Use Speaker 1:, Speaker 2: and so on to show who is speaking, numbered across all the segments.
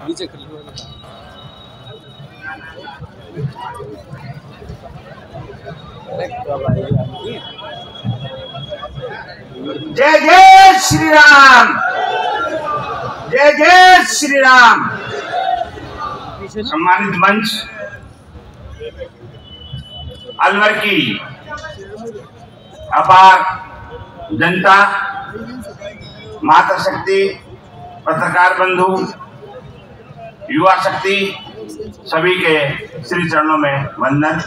Speaker 1: जय जय श्री राम, जय जय श्री राम। सम्मानित मंच, अलवर की अपार जनता, माता शक्ति, पत्रकार बंधु, युवा शक्ति, सभी के श्री चरणों में वंदन।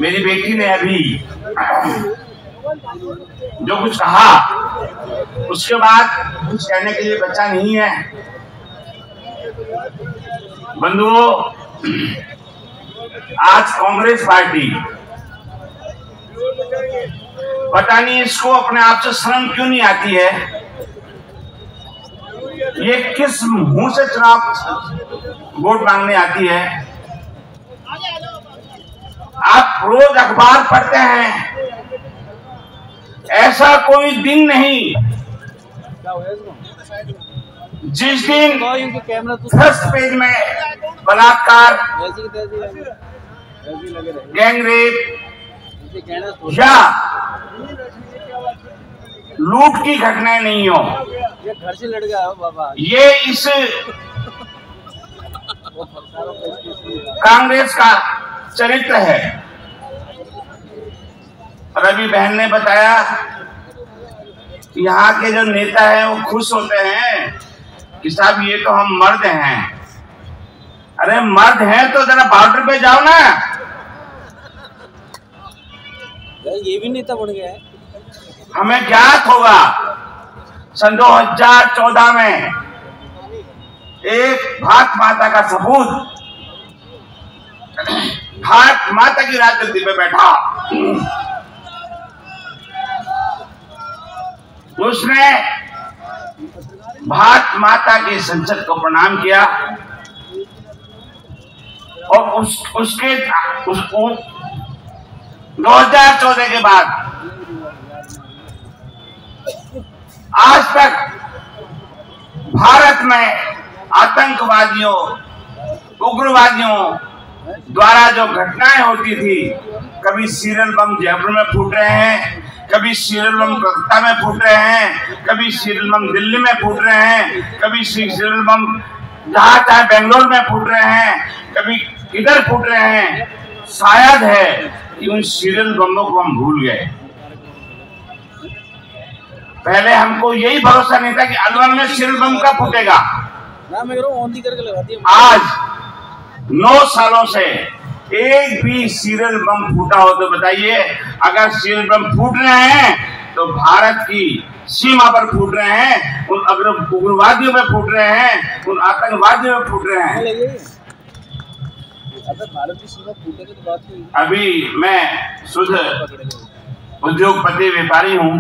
Speaker 1: मेरी बेटी ने अभी जो कुछ कहा, उसके बाद कुछ कहने के लिए बच्चा नहीं है। बंधुओं, आज कांग्रेस पार्टी, पता नहीं इसको अपने आप से शर्म क्यों नहीं आती है। ये किस मुंह से चुनाव वोट मांगने आती है। आप रोज अखबार पढ़ते हैं, ऐसा कोई दिन नहीं जिस दिन फर्स्ट पेज में बलात्कार, गैंगरेप या लूट की घटनाएं नहीं हो।
Speaker 2: ये घर से लड़ गया हो बाबा।
Speaker 1: ये इस कांग्रेस का चरित्र है। और अभी बहन ने बताया कि यहाँ के जो नेता हैं वो खुश होते हैं कि साहब ये तो हम मर्द हैं। अरे मर्द हैं तो जरा बॉर्डर पे जाओ ना।
Speaker 2: ये भी नेता बन गया है।
Speaker 1: हमें ज्ञात होगा सन 2014 में एक भारत माता का सपूत भारत माता की राजगद्दी पे बैठा, उसने भारत माता की संसद को प्रणाम किया और उसके 2014 के बाद आज तक भारत में आतंकवादियों, उग्रवादियों द्वारा जो घटनाएं होती थी, कभी सीरियल बम जयपुर में फूट रहे हैं, कभी सीरियल बम कलकत्ता में फूट रहे हैं, कभी सीरियल बम दिल्ली में फूट रहे हैं, कभी सीरियल बम जहां चाहे बेंगलोर में फूट रहे हैं, कभी इधर फूट रहे हैं। शायद है कि उन सीरियल बमों को हम भूल गए। पहले हमको यही भरोसा नहीं था कि अलवर में सीरियल बम का फूटेगा। आज 9 सालों से एक भी सीरियल बम फूटा हो तो बताइए। अगर सीरियल बम फूट रहे हैं तो भारत की सीमा पर फूट रहे हैं, उन उग्रवादियों में फूट रहे हैं, उन आतंकवादियों में फूट रहे हैं।
Speaker 2: भारत की सीमा फूटने की बात हुई।
Speaker 1: अभी मैं शुद्ध उद्योगपति व्यापारी हूँ।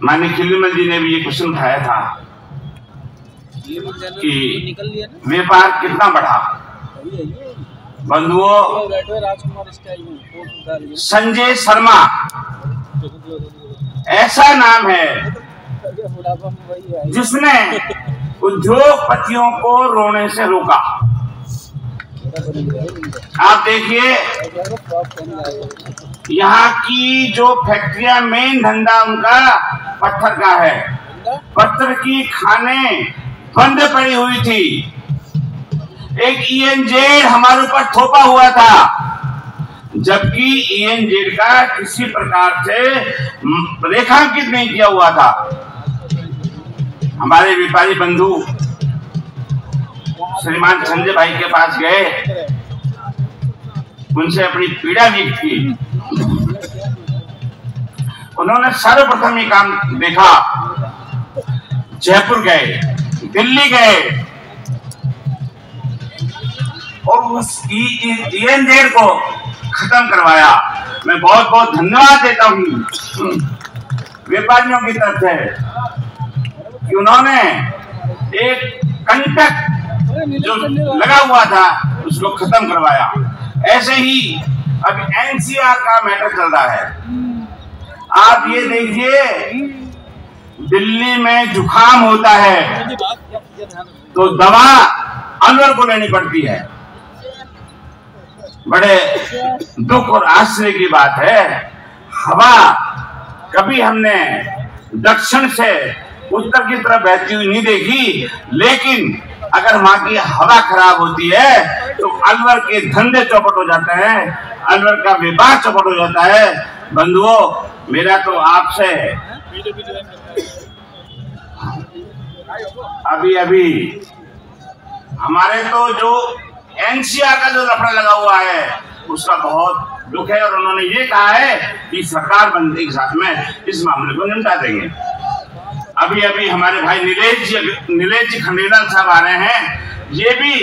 Speaker 1: माननीय खिल्लीमल जी ने भी ये क्वेश्चन उठाया था कि व्यापार कितना बढ़ा। बंधुओं, संजय शर्मा ऐसा नाम है जिसने उद्योगपतियों को रोने से रोका। आप देखिए, यहाँ की जो फैक्ट्रियां, मेन धंधा उनका पत्थर का है। पत्थर की खानें बंद पड़ी हुई थी। एक ENZ हमारे ऊपर थोपा हुआ था, जबकि ENZ का किसी प्रकार से रेखांकित नहीं किया हुआ था। हमारे व्यापारी बंधु श्रीमान संजय भाई के पास गए, उनसे अपनी पीड़ा व्यक्त की। उन्होंने सर्वप्रथम ये काम देखा, जयपुर गए, दिल्ली गए और उस ENZ को खत्म करवाया। मैं बहुत बहुत धन्यवाद देता हूँ व्यापारियों की तरफ से कि उन्होंने एक कंटक जो लगा हुआ था उसको खत्म करवाया। ऐसे ही अभी NCR का मैटर चल रहा है। आप ये देखिए, दिल्ली में जुकाम होता है तो दवा अलवर को लेनी पड़ती है। बड़े दुख और आश्चर्य की बात है, हवा कभी हमने दक्षिण से उत्तर की तरफ बहती हुई नहीं देखी, लेकिन अगर वहां की हवा खराब होती है तो अलवर के धंधे चौपट हो जाते हैं, अलवर का व्यापार चौपट हो जाता है। बंधुओं, मेरा तो आपसे अभी हमारे तो जो एनसीआर का जो लफड़ा लगा हुआ है उसका बहुत दुख है, और उन्होंने ये कहा है कि सरकार बनने के साथ में इस मामले को निपटा देंगे। अभी हमारे भाई नीलेश जी खंडेलवाल साहब आ रहे हैं, ये भी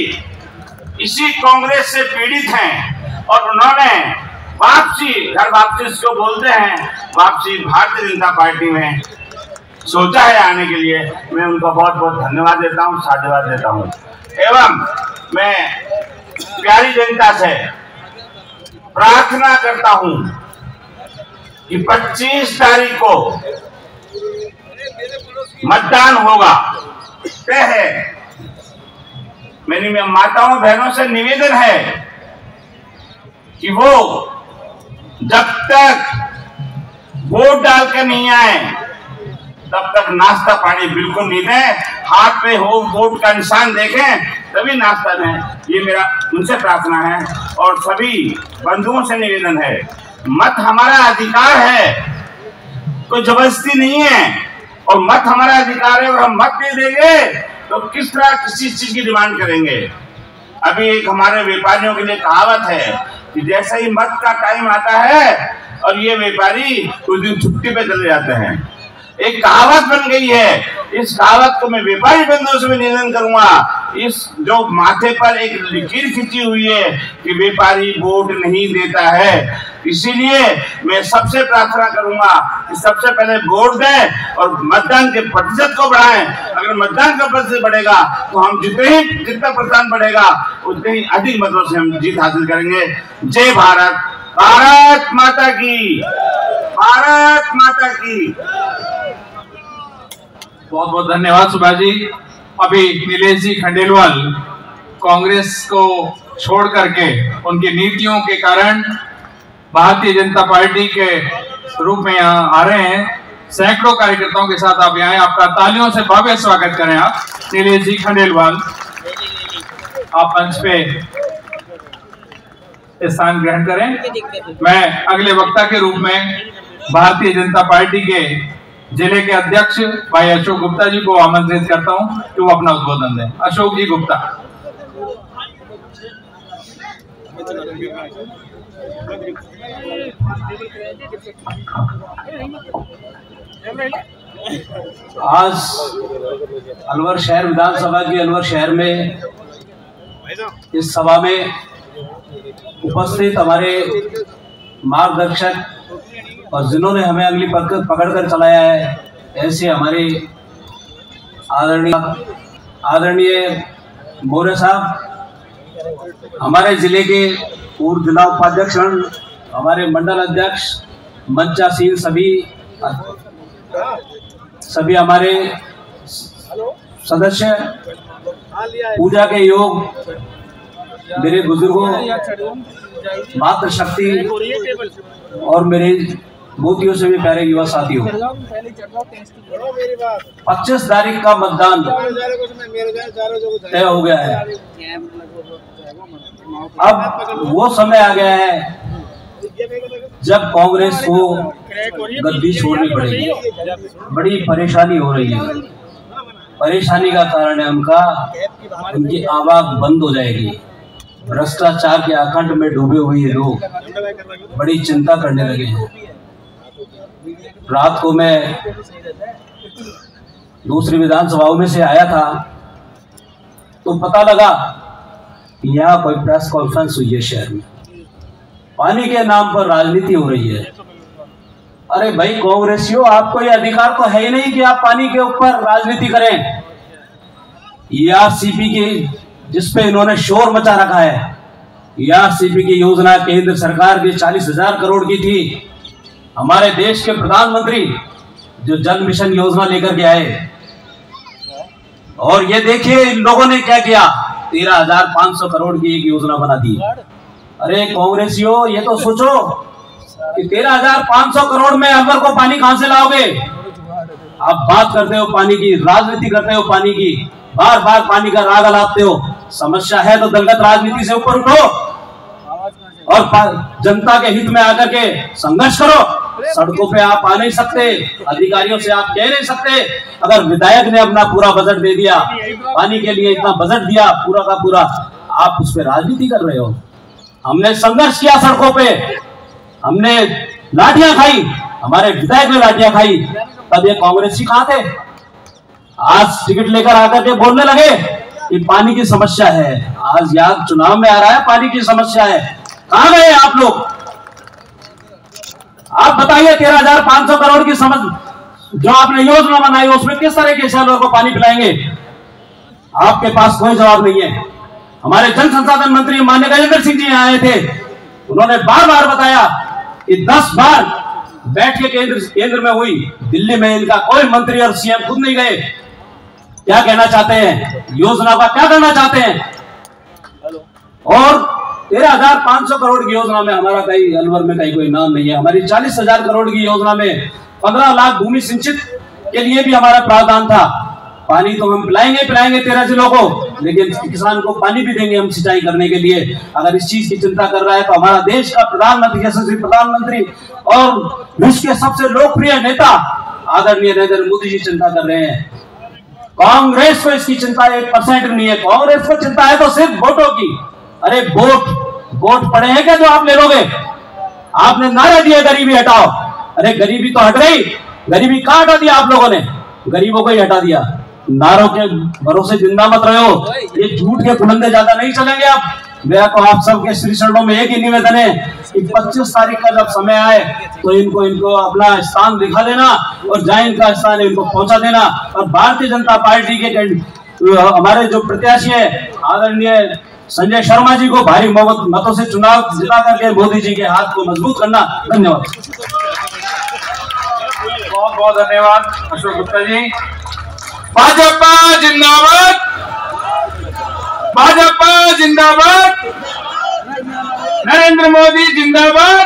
Speaker 1: इसी कांग्रेस से पीड़ित हैं, और उन्होंने घर वापसी इसको बोलते हैं, वापसी भारतीय जनता पार्टी में सोचा है आने के लिए। मैं उनको बहुत बहुत धन्यवाद देता हूँ, साधुवाद देता हूँ। एवं मैं प्यारी जनता से प्रार्थना करता हूँ कि 25 तारीख को मतदान होगा, तय है। मेरी माताओं बहनों से निवेदन है कि वो जब तक वोट डालकर नहीं आए तब तक नाश्ता पानी बिल्कुल नहीं दें, हाथ पे हो वोट का निशान देखें तभी नाश्ता दें। ये मेरा उनसे प्रार्थना है, और सभी बंधुओं से निवेदन है, मत हमारा अधिकार है, कोई जबरदस्ती नहीं है, और मत हमारा अधिकार है और हम मत नहीं देंगे तो किस तरह किसी चीज की डिमांड करेंगे। अभी एक हमारे व्यापारियों के लिए कहावत है कि जैसे ही मत का टाइम आता है और ये व्यापारी उस दिन छुट्टी पे चले जाते हैं, एक कहावत बन गई है। इस कहावत को मैं व्यापारी बंधुओं से भी निवेदन करूंगा, इस जो माथे पर एक लकीर खींची हुई है कि व्यापारी वोट नहीं देता है, इसीलिए मैं सबसे प्रार्थना करूंगा कि सबसे पहले वोट दें और मतदान के प्रतिशत को बढ़ाएं। अगर मतदान का प्रतिशत बढ़ेगा तो हम जितना प्रतिशत बढ़ेगा उतने ही अधिक मतों से हम जीत हासिल करेंगे। जय भारत, भारत माता की, भारत माता की।
Speaker 3: बहुत बहुत धन्यवाद सुभाष जी। अभी नीलेश जी खंडेलवाल कांग्रेस को छोड़ करके उनकी नीतियों के कारण भारतीय जनता पार्टी के रूप में यहाँ आ रहे हैं। सैकड़ों कार्यकर्ताओं के साथ आप यहाँ, आपका तालियों से भव्य स्वागत करें। आप नीलेश जी खंडेलवाल, आप मंच पे स्थान ग्रहण करें। मैं अगले वक्ता के रूप में भारतीय जनता पार्टी के जिले के अध्यक्ष भाई अशोक गुप्ता जी को आमंत्रित करता हूं कि वो अपना उद्बोधन दें। अशोक जी गुप्ता।
Speaker 2: आज अलवर शहर विधानसभा की अलवर शहर में इस सभा में उपस्थित हमारे मार्गदर्शक और जिन्होंने हमें अगली पकड़ कर चलाया है, ऐसे हमारे आदरणीय मौर्य साहब, हमारे जिले के पूर्व जिला उपाध्यक्ष, हमारे मंडल अध्यक्ष, मंचासीन सभी हमारे सदस्य, पूजा के योग मेरे बुजुर्गों, मातृशक्ति और मेरे मोतियों से भी प्यारे युवा साथियों, 25 तारीख का मतदान तय हो गया है। अब वो समय आ गया है जब कांग्रेस को गद्दी छोड़नी पड़ेगी। बड़ी परेशानी हो रही है, परेशानी का कारण है उनकी आवाज बंद हो जाएगी। भ्रष्टाचार के आकंठ में डूबे हुए लोग बड़ी चिंता करने लगे हैं। रात को मैं दूसरी विधानसभाओं में से आया था तो पता लगा यहाँ कोई प्रेस कॉन्फ्रेंस हुई है शहर में, पानी के नाम पर राजनीति हो रही है। अरे भाई कांग्रेसियों, आपको ये अधिकार तो है ही नहीं कि आप पानी के ऊपर राजनीति करें। ईआरसीपी की जिसपे इन्होंने शोर मचा रखा है, ईआरसीपी की योजना केंद्र सरकार की 40,000 करोड़ की थी। हमारे देश के प्रधानमंत्री जो जल मिशन योजना लेकर के आए, और ये देखिए इन लोगों ने क्या किया, 13,500 करोड़ की एक योजना बना दी। अरे कांग्रेसियों, ये तो सोचो कि 13,500 करोड़ में अलवर को पानी कहां से लाओगे? आप बात करते हो पानी की, राजनीति करते हो पानी की, बार बार पानी का राग अलापते हो। समस्या है तो दलगत राजनीति से ऊपर उठो और जनता के हित में आकर के संघर्ष करो। सड़कों पे आप आ नहीं सकते, अधिकारियों से आप कह नहीं सकते। अगर विधायक ने अपना पूरा बजट दे दिया, पानी के लिए इतना बजट दिया पूरा का पूरा, आप उस पर राजनीति कर रहे हो। हमने संघर्ष किया सड़कों पे, हमने लाठियां खाई, हमारे विधायक ने लाठियां खाई, तब ये कांग्रेसी कहां थे? आज टिकट लेकर आकर के बोलने लगे कि पानी की समस्या है। आज याद चुनाव में आ रहा है, पानी की समस्या है। कहां गए आप लोग? आप बताइए 13,500 करोड़ की जो आपने योजना बनाई उसमें किस तरह के शहरों को पानी पिलाएंगे? आपके पास कोई जवाब नहीं है। हमारे जल संसाधन मंत्री माननीय गजेंद्र सिंह जी यहाँ आए थे, उन्होंने बार बार बताया कि 10 बार बैठक केंद्र में हुई, दिल्ली में इनका कोई मंत्री और सीएम खुद नहीं गए। क्या कहना चाहते हैं? योजना का क्या करना चाहते हैं? और 13,500 करोड़ की योजना में हमारा कहीं अलवर में कहीं कोई नाम नहीं है। हमारी 40,000 करोड़ की योजना में 15 लाख भूमि सिंचित के लिए भी हमारा प्रावधान था। पानी तो हम पिलाएंगे 13 जिलों को, लेकिन किसान को पानी भी देंगे हम सिंचाई करने के लिए। अगर इस चीज की चिंता कर रहा है तो हमारा देश का प्रधानमंत्री, यशस्वी प्रधानमंत्री और विश्व के सबसे लोकप्रिय नेता आदरणीय नरेंद्र मोदी जी चिंता कर रहे हैं। कांग्रेस को इसकी चिंता 1% नहीं है। कांग्रेस को चिंता है तो सिर्फ वोटों की। अरे वोट पड़े हैं क्या जो आप ले लोगे? आपने नारा दिया गरीबी हटाओ, अरे गरीबी तो हट गई। गरीबी कहां हटा दिया आप लोगों ने? गरीबों को ही हटा दिया। नारों के भरोसे जिंदा मत रहो, ये झूठ के कुलंदे ज्यादा नहीं चलेंगे। अब मेरा तो आप सबके श्री चरणों में एक ही निवेदन है कि 25 तारीख का जब समय आए तो इनको अपना स्थान दिखा देना और जहां इनका स्थान है इनको पहुंचा देना। और भारतीय जनता पार्टी के हमारे जो प्रत्याशी है आदरणीय संजय शर्मा जी को भारी मतों से चुनाव जिता करके मोदी जी के हाथ को मजबूत करना। धन्यवाद।
Speaker 3: बहुत बहुत धन्यवाद अशोक गुप्ता जी। भाजपा जिंदाबाद, भाजपा जिंदाबाद, नरेंद्र मोदी जिंदाबाद,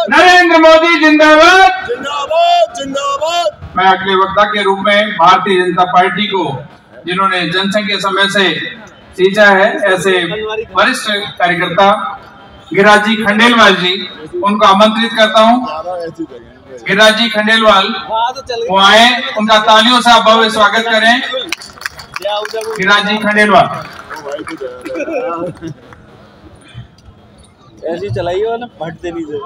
Speaker 3: नरेंद्र मोदी जिंदाबाद, जिंदाबाद। मैं अगले वक्ता के रूप में भारतीय जनता पार्टी को, जिन्होंने जनसंघ के समय से सींचा है, ऐसे वरिष्ठ कार्यकर्ता गिरिराज जी खंडेलवाल जी, उनको आमंत्रित करता हूं। गिरिराज जी खंडेलवाल वो आए, उनका तालियों से आप भव्य स्वागत करें। गिरिराज जी खंडेलवाल।
Speaker 4: ऐसी चलाइए ना, फटते नहीं थे।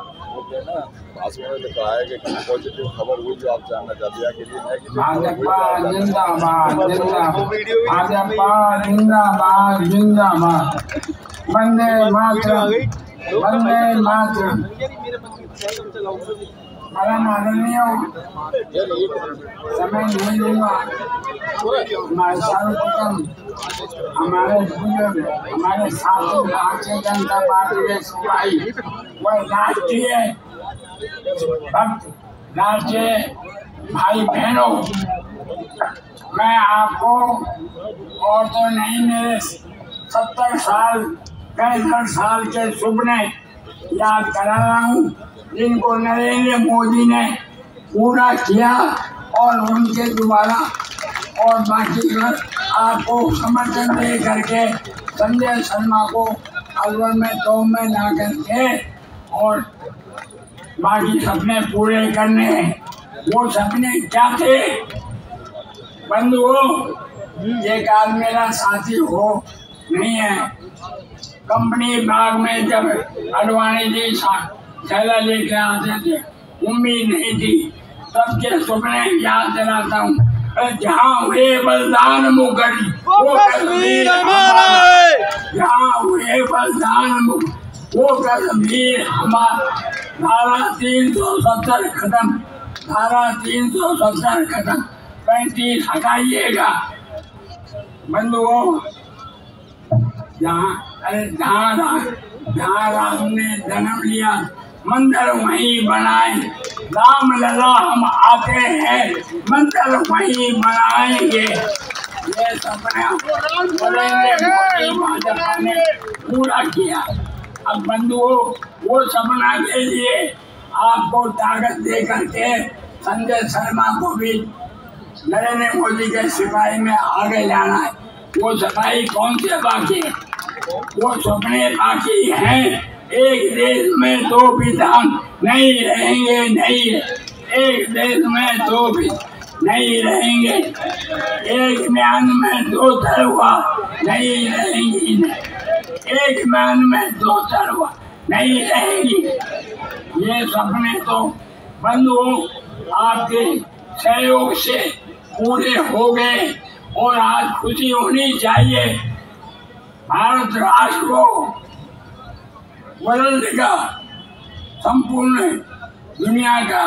Speaker 5: कहा है कि पॉजिटिव खबर हुई जो आप जानना चाहते हैं कि
Speaker 6: भाजपा जिंदाबाद, भाजपा जिंदाबाद, जिंदाबाद। वंदे मातरम, वंदे मातरम। परम आदरणीय समय नहीं दूंगा। हमारे सर्वप्रथम हमारे बुजुर्ग, हमारे साथी भारतीय जनता पार्टी के सिपाही, वह राष्ट्रीय भक्त, राष्ट्रीय भाई बहनों, मैं आपको और तो नहीं, मेरे 70 साल 65 साल के सुपने याद करा रहा हूँ, जिनको नरेंद्र मोदी ने पूरा किया और उनके द्वारा और बाकी आपको समर्थन दे करके संजय शर्मा को अलवर में 2 में ला करके और बाकी सपने पूरे करने हैं। वो सपने क्या थे? बंधुओं, ये काल मेरा साथी हो नहीं है। कंपनी बाग में जब अडवाणी जी थैला लेके आते थे, उम्मीद नहीं थी, सबके सपने याद दिलाता हूँ। जहाँ हुए बलिदान मुगल वो कश्मीर हमारा, जहाँ हुए बलिदान वो कश्मीर हमारा। धारा 370 खत्म, धारा 370 खत्म, 35 हटाइएगा। बंधुओं, जहाँ राम ने जन्म लिया मंदिर वहीं बनाए, राम लला हम आते हैं मंदिर वहीं बनाएंगे। ये सपना नरेंद्र मोदी भाजपा ने पूरा किया। अब बंधुओं, वो सपना के लिए आपको ताकत दे करके संजय शर्मा को भी नरेंद्र मोदी के सिपाही में आगे जाना है। वो सिपाही कौन से बाकी है? वो सपने बाकी हैं। एक देश में दो विधान नहीं रहेंगे, नहीं, एक देश में दो भी नहीं रहेंगे, एक म्यान में दो तरवा नहीं रहेंगी, एक म्यान में दो तरवा नहीं रहेंगी। ये सपने तो बंधुओं आपके सहयोग से पूरे हो गए और आज खुशी होनी चाहिए। भारत राष्ट्र को बदल देगा, संपूर्ण दुनिया का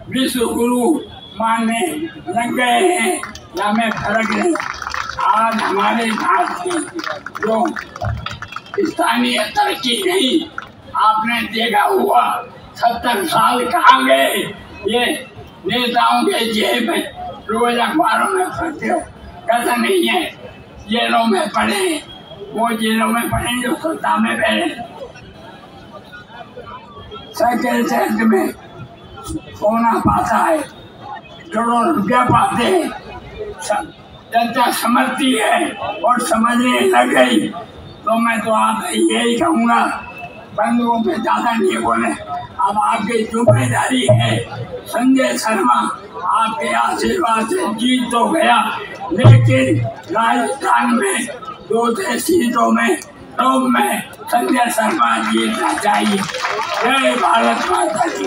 Speaker 6: विश्व गुरु मानने लग गए हैं, या में फर्क नहीं। आज हमारे भारत की जो स्थानीय तरक्की नहीं, आपने देखा हुआ 70 साल कहाँ गए ये नेताओं के जेब में, रोज अखबारों में पढ़ते हो, कैसा नहीं है जेलों में पड़े, वो जेलों में पड़े जो सत्ता में बैठे, सेक्रेटरीट में सोना पाता है, करोड़ों रुपया पाते हैं, जनता समझती है और समझने लग गई। तो मैं तो आप यही कहूँगा, बंधुओं पे ज़्यादा नहीं बोले, अब आपकी जिम्मेदारी है। संजय शर्मा आपके आशीर्वाद से जीत तो गया, लेकिन राजस्थान में 2 सीटों में टॉप में संजय शर्मा जीतना चाहिए। जय भारत माता की।